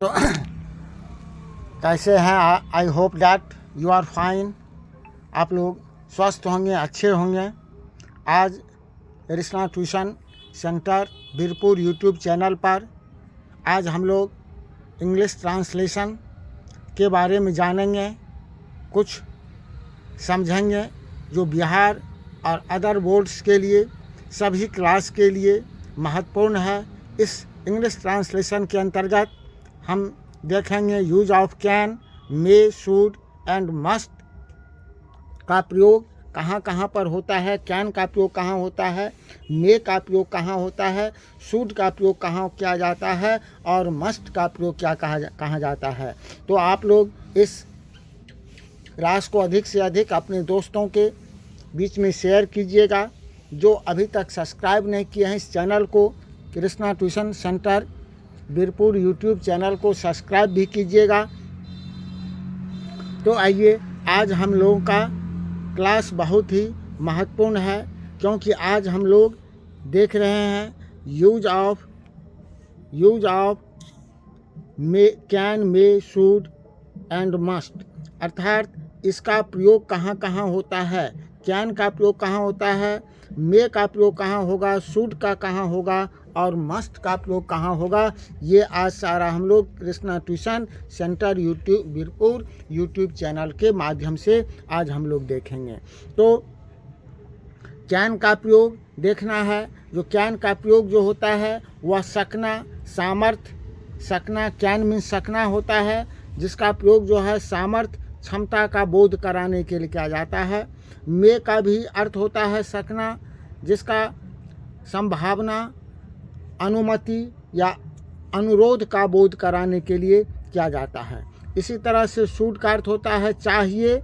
तो कैसे हैं? I hope that you are fine. आप लोग स्वस्थ होंगे, अच्छे होंगे। आज Krishna tuition centre Birpur YouTube channel पर आज हम लोग इंग्लिश ट्रांसलेशन के बारे में जानेंगे, कुछ समझेंगे जो बिहार और अदर बोर्ड्स के लिए, सभी क्लास के लिए महत्वपूर्ण है। इस इंग्लिश ट्रांसलेशन के अंतर्गत हम देखेंगे use of can, may, should and must का प्रयोग कहाँ कहाँ पर होता है, कैन का प्रयोग कहाँ होता है, मे का प्रयोग कहाँ होता है, शुड का प्रयोग कहाँ किया जाता है और मस्ट का प्रयोग क्या कहाँ जाता है। तो आप लोग इस क्लास को अधिक से अधिक अपने दोस्तों के बीच में शेयर कीजिएगा। जो अभी तक सब्सक्राइब नहीं किए हैं इस चैनल को, Krishna tuition centre Birpur YouTube channel को सब्सक्राइब भी कीजिएगा। तो आइए, आज हम लोगों का क्लास बहुत ही महत्वपूर्ण है, क्योंकि आज हम लोग देख रहे हैं use of May, can, may, should and must, अर्थात इसका प्रयोग कहाँ कहाँ होता है। कैन का प्रयोग कहाँ होता है, मे का प्रयोग कहाँ होगा, शुड का कहाँ होगा और मस्ट का प्रयोग कहाँ होगा। ये आज सारा हम लोग Krishna tuition centre Birpur YouTube channel के माध्यम से आज हम लोग देखेंगे। तो कैन का प्रयोग देखना है। जो कैन का प्रयोग जो होता है वह सकना, सामर्थ्य, सकना, कैन मीन सकना होता है, जिसका प्रयोग जो है सामर्थ्य, क्षमता का बोध कराने के लिए किया जाता है। मे का भी अर्थ होता है सकना, जिसका संभावना, अनुमति या अनुरोध का बोध कराने के लिए किया जाता है। इसी तरह से शुड का अर्थ होता है चाहिए,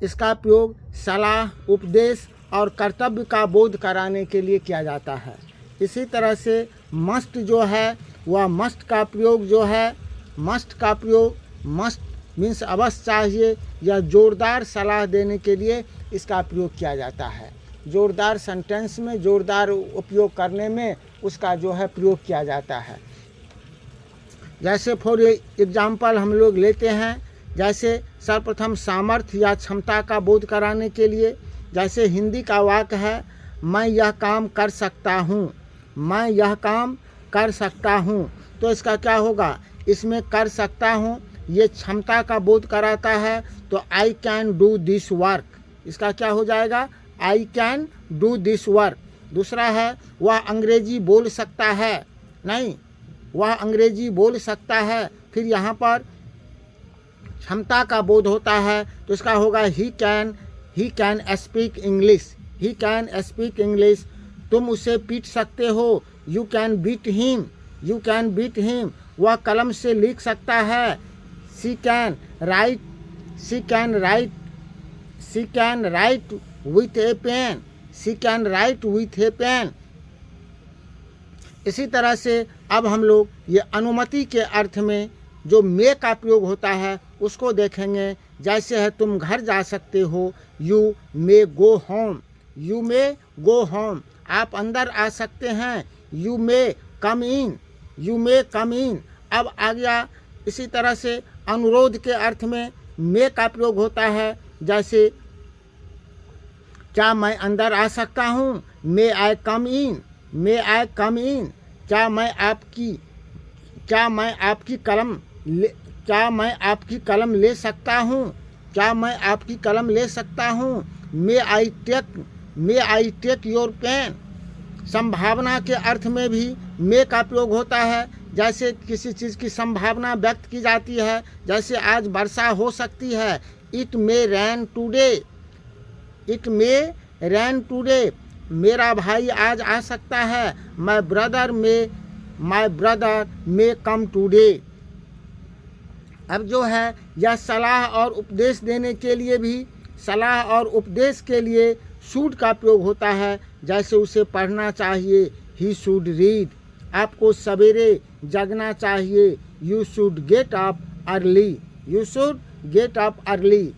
इसका प्रयोग सलाह, उपदेश और कर्तव्य का बोध कराने के लिए किया जाता है। इसी तरह से मस्ट जो है वह मस्ट का प्रयोग जो है, मस्ट मीन्स अवश्य चाहिए या जोरदार सलाह देने के लिए इसका प्रयोग किया जाता है। जोरदार सेंटेंस में, जोरदार उपयोग करने में उसका जो है प्रयोग किया जाता है। जैसे फॉर एग्जाम्पल हम लोग लेते हैं, जैसे सर्वप्रथम सामर्थ्य या क्षमता का बोध कराने के लिए, जैसे हिंदी का वाक्य है मैं यह काम कर सकता हूँ, मैं यह काम कर सकता हूँ। तो इसका क्या होगा, इसमें कर सकता हूँ ये क्षमता का बोध कराता है, तो I can do this work, इसका क्या हो जाएगा, I can do this work. दूसरा है वह अंग्रेजी बोल सकता है, नहीं, वह अंग्रेजी बोल सकता है, फिर यहाँ पर क्षमता का बोध होता है, तो इसका होगा he can speak English, he can speak English. तुम उसे पीट सकते हो, यू कैन बीट हिम, वह कलम से लिख सकता है, she can write with a pen, she can write with a pen। इसी तरह से अब हम लोग ये अनुमति के अर्थ में जो मे का प्रयोग होता है उसको देखेंगे। जैसे है तुम घर जा सकते हो, यू मे गो होम, आप अंदर आ सकते हैं, यू मे कम इन। अब आ गया इसी तरह से अनुरोध के अर्थ में मे का प्रयोग होता है। जैसे क्या मैं अंदर आ सकता हूँ, मे आई कम इन, क्या मैं आपकी कलम ले सकता हूँ, मे आई टेक योर पेन। संभावना के अर्थ में भी मे का प्रयोग होता है। जैसे किसी चीज़ की संभावना व्यक्त की जाती है, जैसे आज वर्षा हो सकती है, इट मे रैन टूडे, मेरा भाई आज आ सकता है, my brother may come today. अब जो है यह सलाह और उपदेश देने के लिए भी, सलाह और उपदेश के लिए शुड का प्रयोग होता है। जैसे उसे पढ़ना चाहिए, ही शुड रीड, आपको सवेरे जगना चाहिए, you should get up early.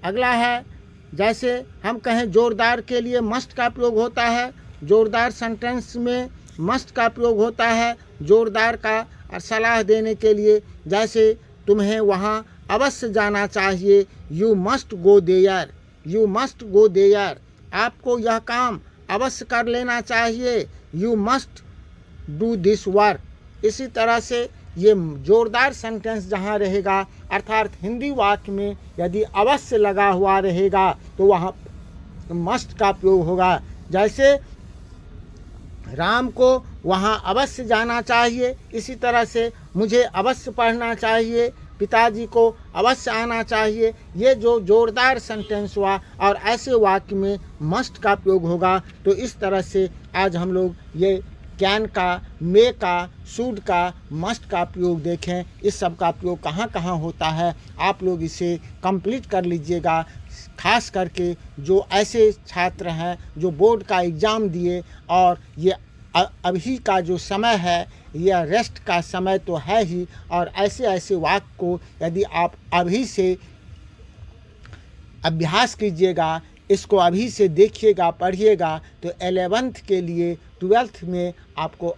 अगला है, जैसे हम कहें जोरदार के लिए मस्ट का प्रयोग होता है। जोरदार सेंटेंस में मस्ट का प्रयोग होता है। जोरदार का और सलाह देने के लिए, जैसे तुम्हें वहाँ अवश्य जाना चाहिए, you must go there, you must go there, आपको यह काम अवश्य कर लेना चाहिए, you must do this work. इसी तरह से ये जोरदार सेंटेंस जहाँ रहेगा, अर्थात हिंदी वाक्य में यदि अवश्य लगा हुआ रहेगा तो वहाँ मस्ट का प्रयोग होगा। जैसे राम को वहाँ अवश्य जाना चाहिए, इसी तरह से मुझे अवश्य पढ़ना चाहिए, पिताजी को अवश्य आना चाहिए। ये जो जोरदार सेंटेंस हुआ और ऐसे वाक्य में मस्ट का प्रयोग होगा। तो इस तरह से आज हम लोग ये कैन का, मे का, शुड का, मस्ट का प्रयोग देखें। इस सब का प्रयोग कहाँ कहाँ होता है, आप लोग इसे कंप्लीट कर लीजिएगा। खास करके जो ऐसे छात्र हैं जो बोर्ड का एग्ज़ाम दिए और ये अभी का जो समय है, यह रेस्ट का समय तो है ही, और ऐसे ऐसे वाक्य को यदि आप अभी से अभ्यास कीजिएगा, इसको अभी से देखिएगा, पढ़िएगा, तो 11th के लिए 12th में आपको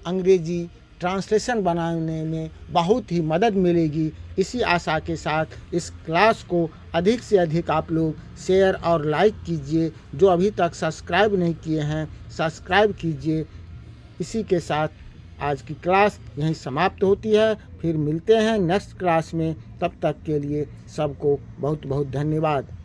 अंग्रेजी ट्रांसलेशन बनाने में बहुत ही मदद मिलेगी। इसी आशा के साथ इस क्लास को अधिक से अधिक आप लोग शेयर और लाइक कीजिए। जो अभी तक सब्सक्राइब नहीं किए हैं, सब्सक्राइब कीजिए। इसी के साथ आज की क्लास यहीं समाप्त होती है। फिर मिलते हैं नेक्स्ट क्लास में। तब तक के लिए सबको बहुत बहुत धन्यवाद।